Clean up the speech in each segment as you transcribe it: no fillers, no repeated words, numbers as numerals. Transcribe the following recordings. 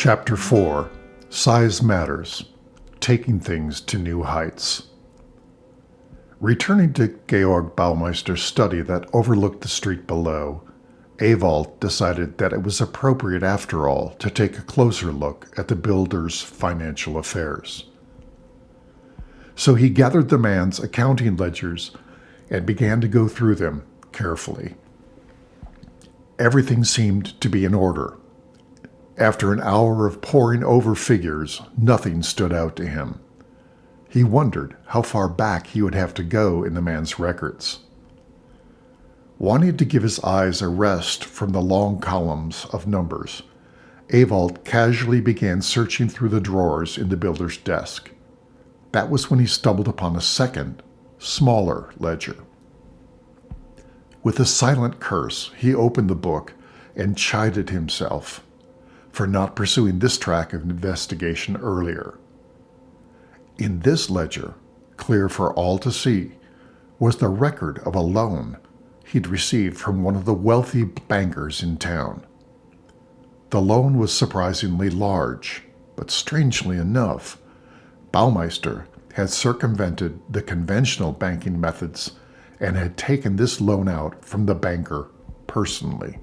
Chapter 4. Size Matters. Taking Things to New Heights. Returning to Georg Baumeister's study that overlooked the street below, Ewald decided that it was appropriate after all to take a closer look at the builder's financial affairs. So he gathered the man's accounting ledgers and began to go through them carefully. Everything seemed to be in order. After an hour of poring over figures, nothing stood out to him. He wondered how far back he would have to go in the man's records. Wanting to give his eyes a rest from the long columns of numbers, Ewald casually began searching through the drawers in the builder's desk. That was when he stumbled upon a second, smaller ledger. With a silent curse, he opened the book and chided himself for not pursuing this track of investigation earlier. In this ledger, clear for all to see, was the record of a loan he'd received from one of the wealthy bankers in town. The loan was surprisingly large, but strangely enough, Baumeister had circumvented the conventional banking methods and had taken this loan out from the banker personally.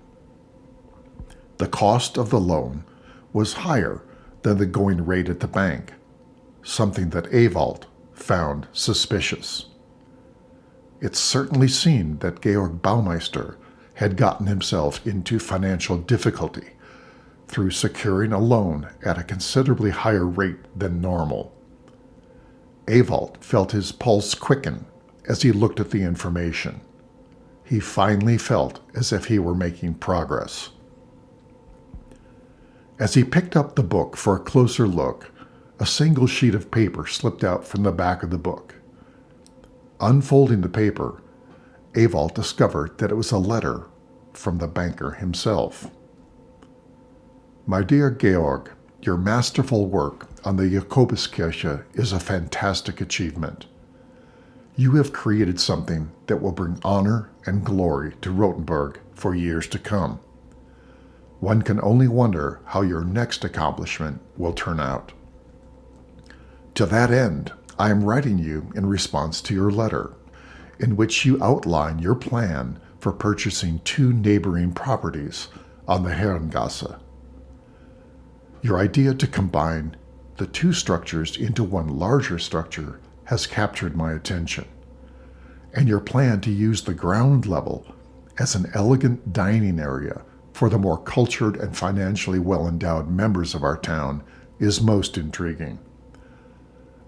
The cost of the loan was higher than the going rate at the bank, something that Ewald found suspicious. It certainly seemed that Georg Baumeister had gotten himself into financial difficulty through securing a loan at a considerably higher rate than normal. Ewald felt his pulse quicken as he looked at the information. He finally felt as if he were making progress. As he picked up the book for a closer look, a single sheet of paper slipped out from the back of the book. Unfolding the paper, Ewald discovered that it was a letter from the banker himself. My dear Georg, your masterful work on the Jakobuskirche is a fantastic achievement. You have created something that will bring honor and glory to Rothenburg for years to come. One can only wonder how your next accomplishment will turn out. To that end, I am writing you in response to your letter, in which you outline your plan for purchasing 2 neighboring properties on the Herrengasse. Your idea to combine the 2 structures into one larger structure has captured my attention, and your plan to use the ground level as an elegant dining area for the more cultured and financially well-endowed members of our town is most intriguing.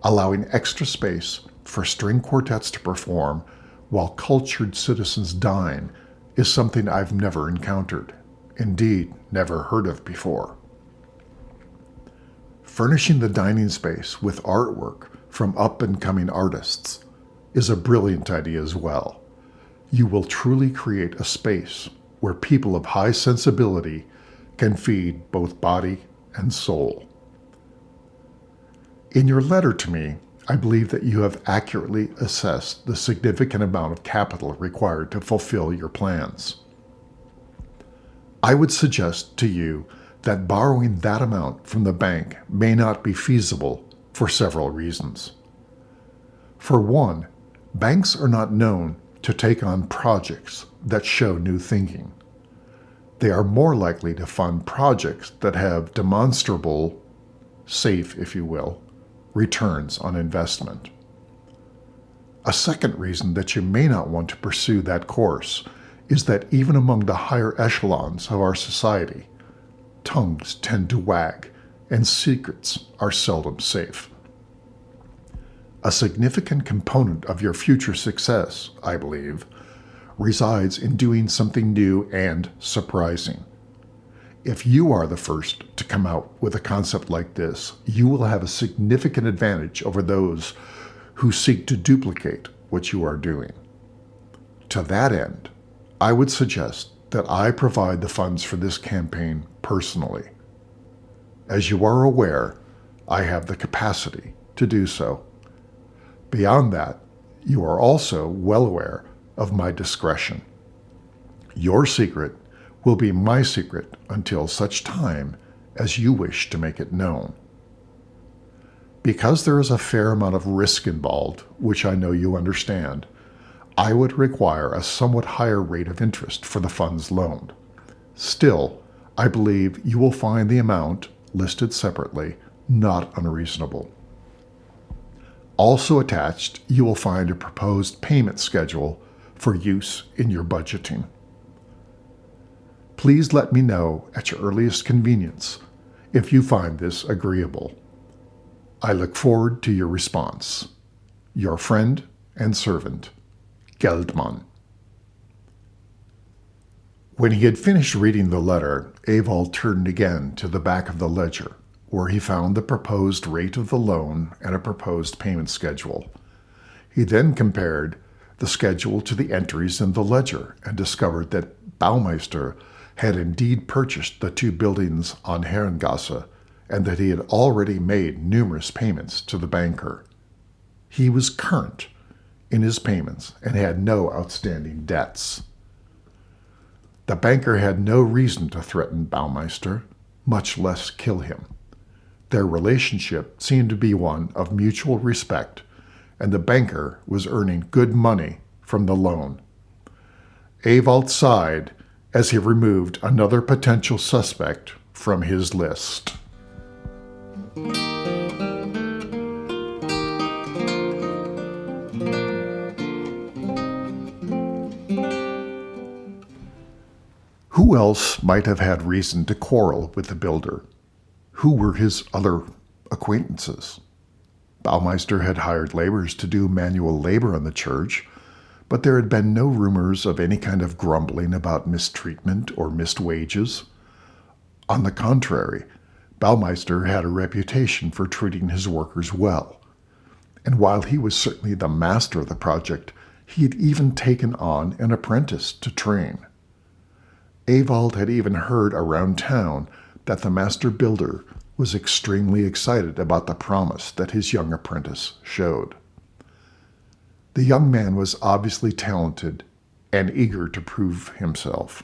Allowing extra space for string quartets to perform while cultured citizens dine is something I've never encountered, indeed never heard of before. Furnishing the dining space with artwork from up-and-coming artists is a brilliant idea as well. You will truly create a space where people of high sensibility can feed both body and soul. In your letter to me, I believe that you have accurately assessed the significant amount of capital required to fulfill your plans. I would suggest to you that borrowing that amount from the bank may not be feasible for several reasons. For one, banks are not known to take on projects that show new thinking. They are more likely to fund projects that have demonstrable, safe, if you will, returns on investment. A second reason that you may not want to pursue that course is that even among the higher echelons of our society, tongues tend to wag and secrets are seldom safe. A significant component of your future success, I believe, resides in doing something new and surprising. If you are the first to come out with a concept like this, you will have a significant advantage over those who seek to duplicate what you are doing. To that end, I would suggest that I provide the funds for this campaign personally. As you are aware, I have the capacity to do so. Beyond that, you are also well aware of my discretion. Your secret will be my secret until such time as you wish to make it known. Because there is a fair amount of risk involved, which I know you understand, I would require a somewhat higher rate of interest for the funds loaned. Still, I believe you will find the amount, listed separately, not unreasonable. Also attached, you will find a proposed payment schedule for use in your budgeting. Please let me know at your earliest convenience if you find this agreeable. I look forward to your response. Your friend and servant, Geldmann. When he had finished reading the letter, Ewald turned again to the back of the ledger, where he found the proposed rate of the loan and a proposed payment schedule. He then compared the schedule to the entries in the ledger and discovered that Baumeister had indeed purchased the 2 buildings on Herrengasse and that he had already made numerous payments to the banker. He was current in his payments and had no outstanding debts. The banker had no reason to threaten Baumeister, much less kill him. Their relationship seemed to be one of mutual respect, and the banker was earning good money from the loan. Ewald sighed as he removed another potential suspect from his list. Who else might have had reason to quarrel with the builder? Who were his other acquaintances? Baumeister had hired laborers to do manual labor on the church, but there had been no rumors of any kind of grumbling about mistreatment or missed wages. On the contrary, Baumeister had a reputation for treating his workers well, and while he was certainly the master of the project, he had even taken on an apprentice to train. Ewald had even heard around town that the master builder was extremely excited about the promise that his young apprentice showed. The young man was obviously talented and eager to prove himself.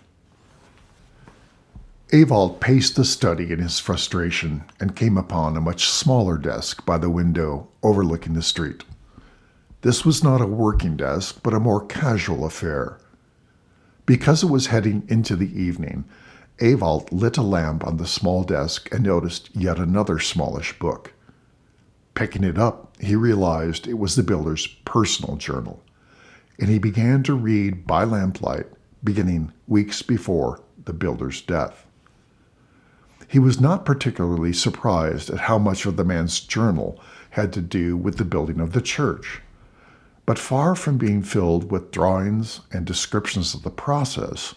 Ewald paced the study in his frustration and came upon a much smaller desk by the window overlooking the street. This was not a working desk, but a more casual affair. Because it was heading into the evening, Ewald lit a lamp on the small desk and noticed yet another smallish book. Picking it up, he realized it was the builder's personal journal, and he began to read by lamplight, beginning weeks before the builder's death. He was not particularly surprised at how much of the man's journal had to do with the building of the church, but far from being filled with drawings and descriptions of the process,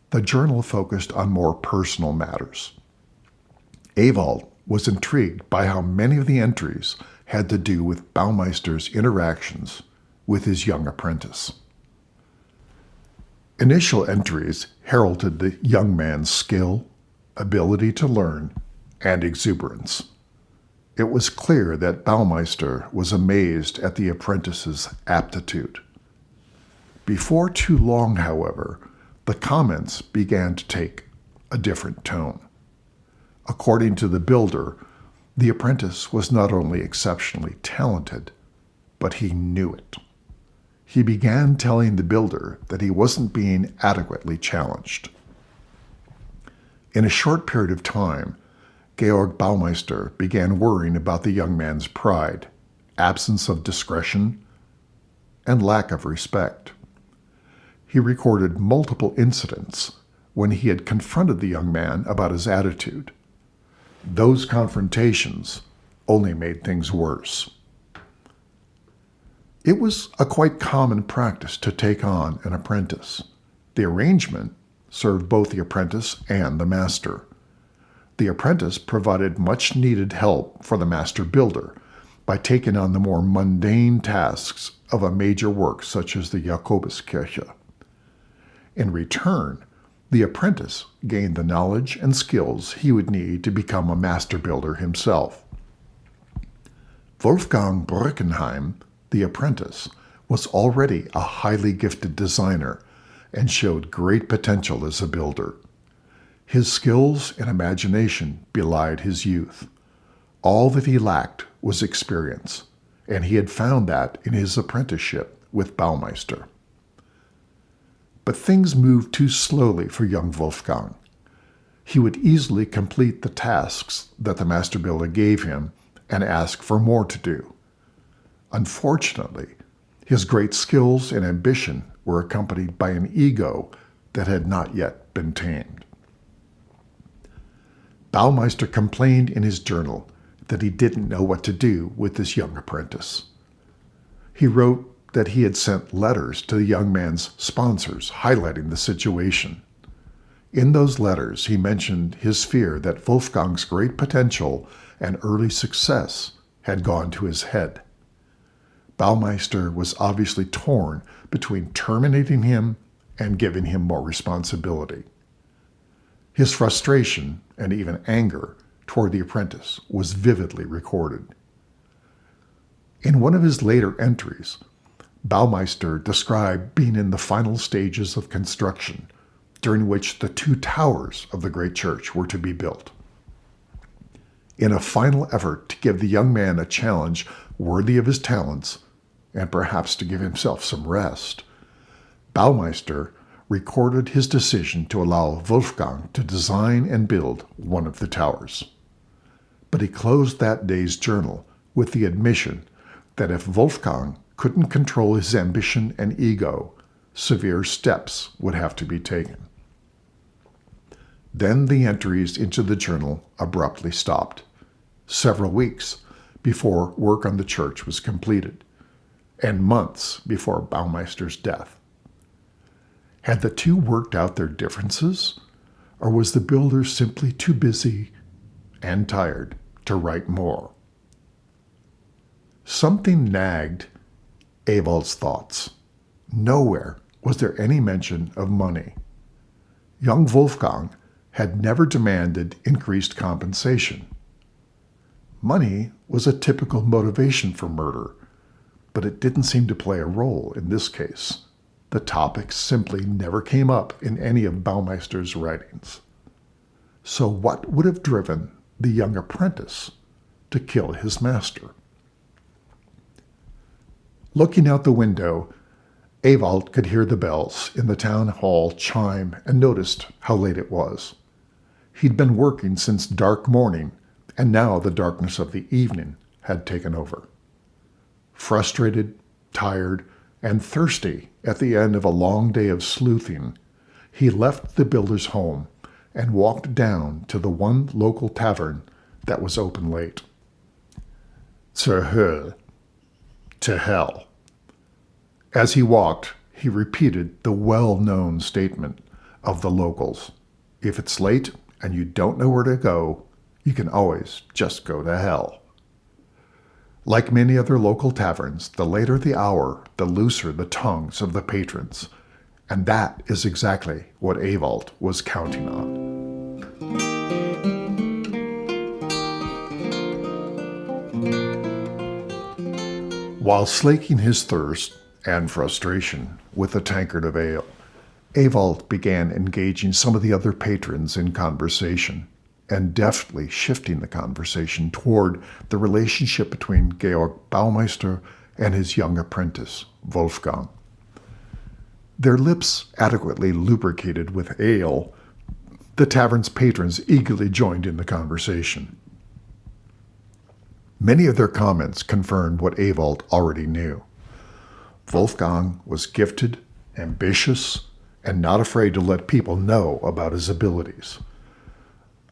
the journal focused on more personal matters. Ewald was intrigued by how many of the entries had to do with Baumeister's interactions with his young apprentice. Initial entries heralded the young man's skill, ability to learn, and exuberance. It was clear that Baumeister was amazed at the apprentice's aptitude. Before too long, however, the comments began to take a different tone. According to the builder, the apprentice was not only exceptionally talented, but he knew it. He began telling the builder that he wasn't being adequately challenged. In a short period of time, Georg Baumeister began worrying about the young man's pride, absence of discretion, and lack of respect. He recorded multiple incidents when he had confronted the young man about his attitude. Those confrontations only made things worse. It was a quite common practice to take on an apprentice. The arrangement served both the apprentice and the master. The apprentice provided much-needed help for the master builder by taking on the more mundane tasks of a major work such as the Jakobuskirche. In return, the apprentice gained the knowledge and skills he would need to become a master builder himself. Wolfgang Brückenheim, the apprentice, was already a highly gifted designer and showed great potential as a builder. His skills and imagination belied his youth. All that he lacked was experience, and he had found that in his apprenticeship with Baumeister. But things moved too slowly for young Wolfgang. He would easily complete the tasks that the master builder gave him and ask for more to do. Unfortunately, his great skills and ambition were accompanied by an ego that had not yet been tamed. Baumeister complained in his journal that he didn't know what to do with this young apprentice. He wrote that he had sent letters to the young man's sponsors highlighting the situation. In those letters, he mentioned his fear that Wolfgang's great potential and early success had gone to his head. Baumeister was obviously torn between terminating him and giving him more responsibility. His frustration and even anger toward the apprentice was vividly recorded. In one of his later entries, Baumeister described being in the final stages of construction, during which the 2 towers of the great church were to be built. In a final effort to give the young man a challenge worthy of his talents, and perhaps to give himself some rest, Baumeister recorded his decision to allow Wolfgang to design and build one of the towers. But he closed that day's journal with the admission that if Wolfgang couldn't control his ambition and ego, severe steps would have to be taken. Then the entries into the journal abruptly stopped, several weeks before work on the church was completed, and months before Baumeister's death. Had the two worked out their differences, or was the builder simply too busy and tired to write more? Something nagged Ewald's thoughts. Nowhere was there any mention of money. Young Wolfgang had never demanded increased compensation. Money was a typical motivation for murder, but it didn't seem to play a role in this case. The topic simply never came up in any of Baumeister's writings. So what would have driven the young apprentice to kill his master? Looking out the window, Ewald could hear the bells in the town hall chime and noticed how late it was. He'd been working since dark morning, and now the darkness of the evening had taken over. Frustrated, tired, and thirsty at the end of a long day of sleuthing, he left the builder's home and walked down to the one local tavern that was open late. Zur Hölle, to hell. As he walked, he repeated the well-known statement of the locals: if it's late and you don't know where to go, you can always just go to hell. Like many other local taverns, the later the hour, the looser the tongues of the patrons, and that is exactly what Ewald was counting on. While slaking his thirst and frustration with a tankard of ale, Ewald began engaging some of the other patrons in conversation, and deftly shifting the conversation toward the relationship between Georg Baumeister and his young apprentice, Wolfgang. Their lips adequately lubricated with ale, the tavern's patrons eagerly joined in the conversation. Many of their comments confirmed what Ewald already knew. Wolfgang was gifted, ambitious, and not afraid to let people know about his abilities.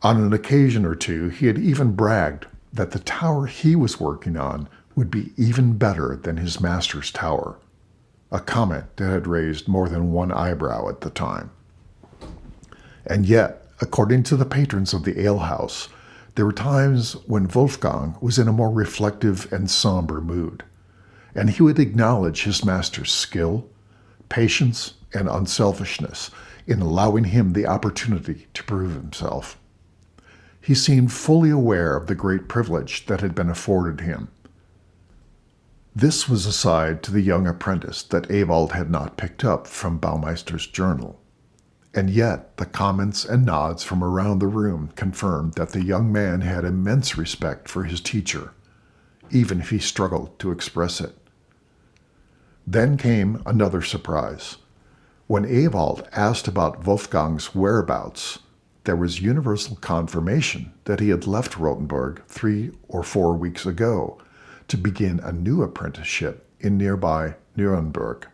On an occasion or two, he had even bragged that the tower he was working on would be even better than his master's tower, a comment that had raised more than one eyebrow at the time. And yet, according to the patrons of the alehouse, there were times when Wolfgang was in a more reflective and somber mood, and he would acknowledge his master's skill, patience, and unselfishness in allowing him the opportunity to prove himself. He seemed fully aware of the great privilege that had been afforded him. This was a side to the young apprentice that Ewald had not picked up from Baumeister's journal. And yet the comments and nods from around the room confirmed that the young man had immense respect for his teacher, even if he struggled to express it. Then came another surprise. When Ewald asked about Wolfgang's whereabouts, there was universal confirmation that he had left Rothenburg 3 or 4 weeks ago to begin a new apprenticeship in nearby Nuremberg.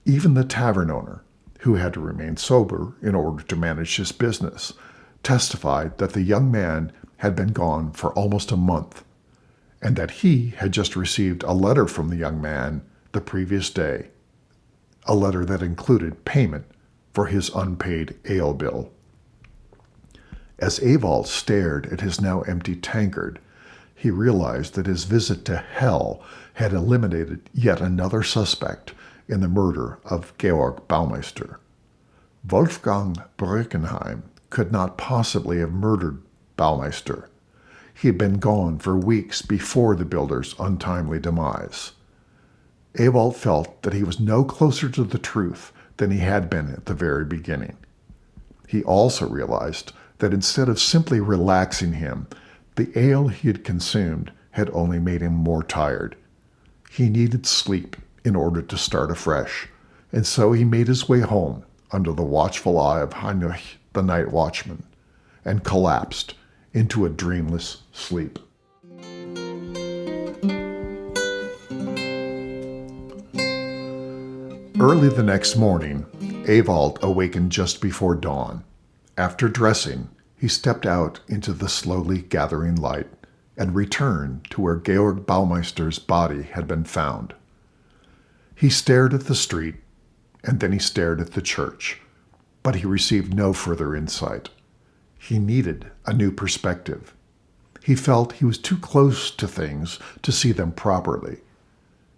Even the tavern owner, who had to remain sober in order to manage his business, testified that the young man had been gone for almost a month, and that he had just received a letter from the young man the previous day, a letter that included payment for his unpaid ale bill. As Ewald stared at his now empty tankard, he realized that his visit to hell had eliminated yet another suspect in the murder of Georg Baumeister. Wolfgang Brückenheim could not possibly have murdered Baumeister. He had been gone for weeks before the builder's untimely demise. Ewald felt that he was no closer to the truth than he had been at the very beginning. He also realized that instead of simply relaxing him, the ale he had consumed had only made him more tired. He needed sleep in order to start afresh, and so he made his way home under the watchful eye of Heinrich the night watchman, and collapsed into a dreamless sleep. Early the next morning, Ewald awakened just before dawn. After dressing, he stepped out into the slowly gathering light and returned to where Georg Baumeister's body had been found. He stared at the street, and then he stared at the church, but he received no further insight. He needed a new perspective. He felt he was too close to things to see them properly.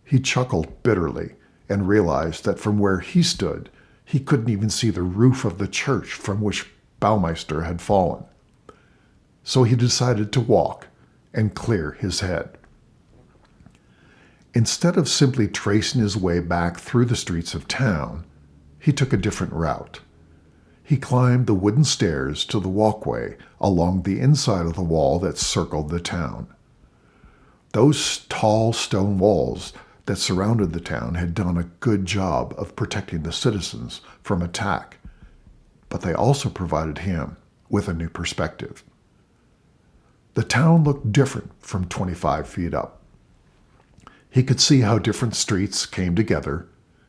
He chuckled bitterly and realized that from where he stood, he couldn't even see the roof of the church from which Baumeister had fallen. So he decided to walk and clear his head. Instead of simply tracing his way back through the streets of town, he took a different route. He climbed the wooden stairs to the walkway along the inside of the wall that circled the town. Those tall stone walls that surrounded the town had done a good job of protecting the citizens from attack, but they also provided him with a new perspective. The town looked different from 25 feet up. He could see how different streets came together,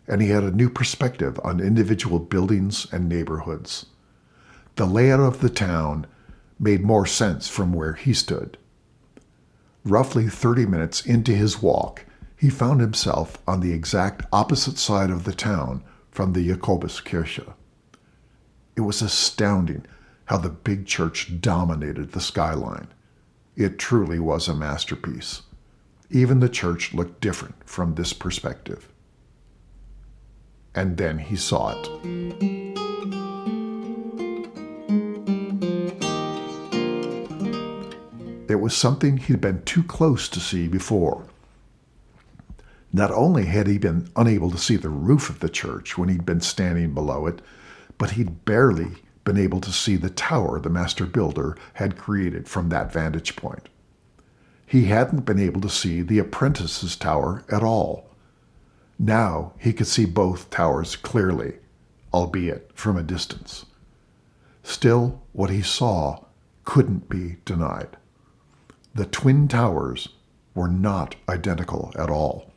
and he had a new perspective on individual buildings and neighborhoods. The layout of the town made more sense from where he stood. Roughly 30 minutes into his walk, he found himself on the exact opposite side of the town from the Jakobuskirche. It was astounding how the big church dominated the skyline. It truly was a masterpiece. Even the church looked different from this perspective. And then he saw it. It was something he'd been too close to see before. Not only had he been unable to see the roof of the church when he'd been standing below it, but he'd barely been able to see the tower the master builder had created from that vantage point. He hadn't been able to see the apprentice's tower at all. Now he could see both towers clearly, albeit from a distance. Still, what he saw couldn't be denied. The twin towers were not identical at all.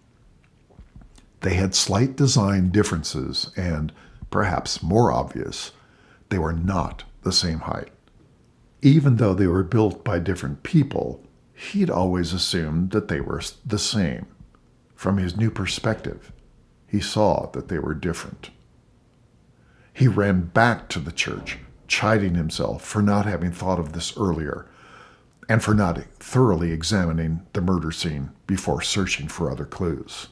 They had slight design differences and, perhaps more obvious, they were not the same height. Even though they were built by different people, he'd always assumed that they were the same. From his new perspective, he saw that they were different. He ran back to the church, chiding himself for not having thought of this earlier, and for not thoroughly examining the murder scene before searching for other clues.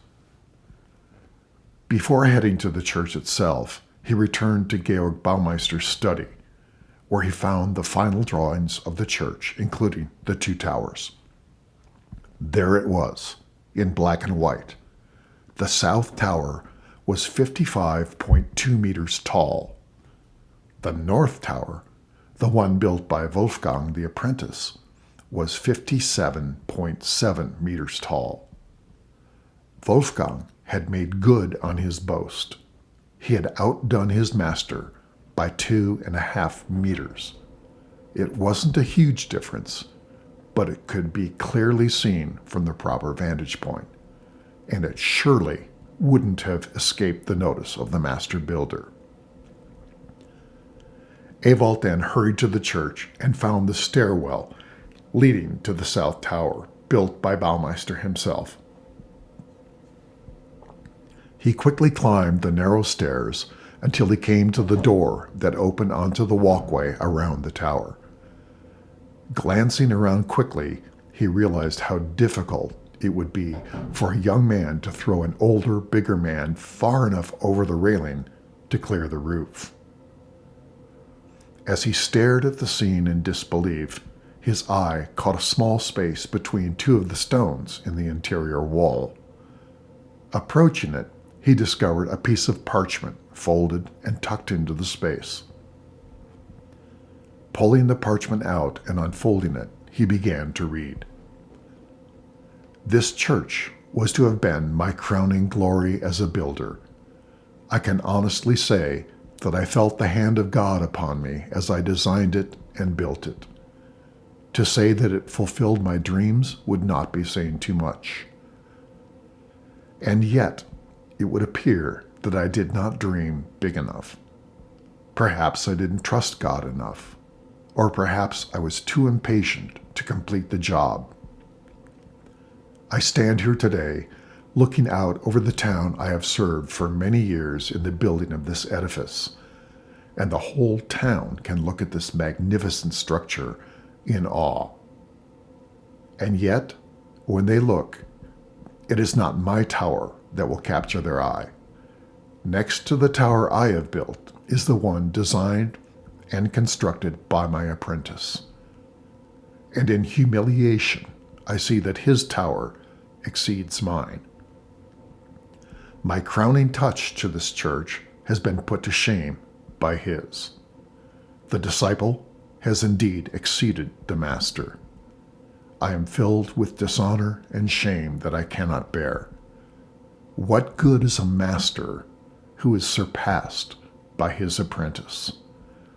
Before heading to the church itself, he returned to Georg Baumeister's study, where he found the final drawings of the church, including the two towers. There it was, in black and white. The south tower was 55.2 meters tall. The north tower, the one built by Wolfgang the apprentice, was 57.7 meters tall. Wolfgang had made good on his boast. He had outdone his master by 2.5 meters. It wasn't a huge difference, but it could be clearly seen from the proper vantage point, and it surely wouldn't have escaped the notice of the master builder. Ewald then hurried to the church and found the stairwell leading to the south tower, built by Baumeister himself. He quickly climbed the narrow stairs until he came to the door that opened onto the walkway around the tower. Glancing around quickly, he realized how difficult it would be for a young man to throw an older, bigger man far enough over the railing to clear the roof. As he stared at the scene in disbelief, his eye caught a small space between two of the stones in the interior wall. Approaching it, he discovered a piece of parchment folded and tucked into the space. Pulling the parchment out and unfolding it, he began to read. This church was to have been my crowning glory as a builder. I can honestly say that I felt the hand of God upon me as I designed it and built it. To say that it fulfilled my dreams would not be saying too much. And yet, it would appear that I did not dream big enough. Perhaps I didn't trust God enough, or perhaps I was too impatient to complete the job. I stand here today looking out over the town I have served for many years in the building of this edifice, and the whole town can look at this magnificent structure in awe. And yet, when they look, it is not my tower that will capture their eye. Next to the tower I have built is the one designed and constructed by my apprentice. And in humiliation, I see that his tower exceeds mine. My crowning touch to this church has been put to shame by his. The disciple has indeed exceeded the master. I am filled with dishonor and shame that I cannot bear. What good is a master who is surpassed by his apprentice?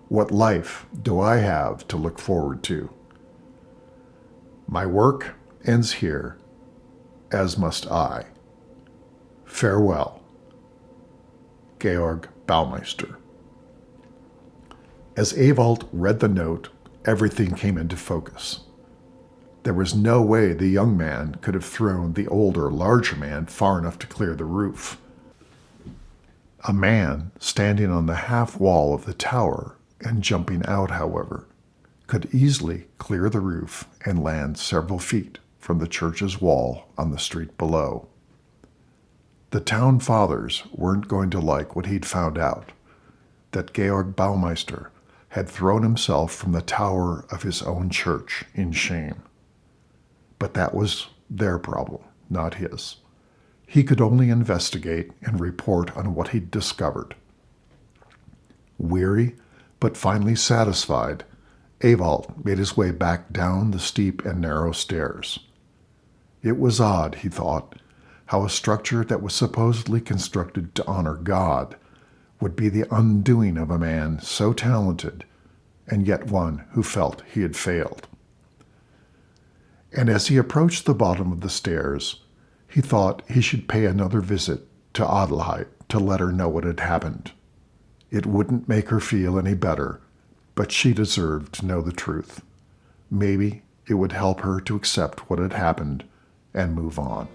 What life do I have to look forward to? My work ends here, as must I. Farewell, Georg Baumeister. As Ewald read the note, everything came into focus. There was no way the young man could have thrown the older, larger man far enough to clear the roof. A man standing on the half wall of the tower and jumping out, however, could easily clear the roof and land several feet from the church's wall on the street below. The town fathers weren't going to like what he'd found out, that Georg Baumeister had thrown himself from the tower of his own church in shame. But that was their problem, not his. He could only investigate and report on what he'd discovered. Weary, but finally satisfied, Ewald made his way back down the steep and narrow stairs. It was odd, he thought, how a structure that was supposedly constructed to honor God would be the undoing of a man so talented, and yet one who felt he had failed. And as he approached the bottom of the stairs, he thought he should pay another visit to Adelheid to let her know what had happened. It wouldn't make her feel any better, but she deserved to know the truth. Maybe it would help her to accept what had happened and move on.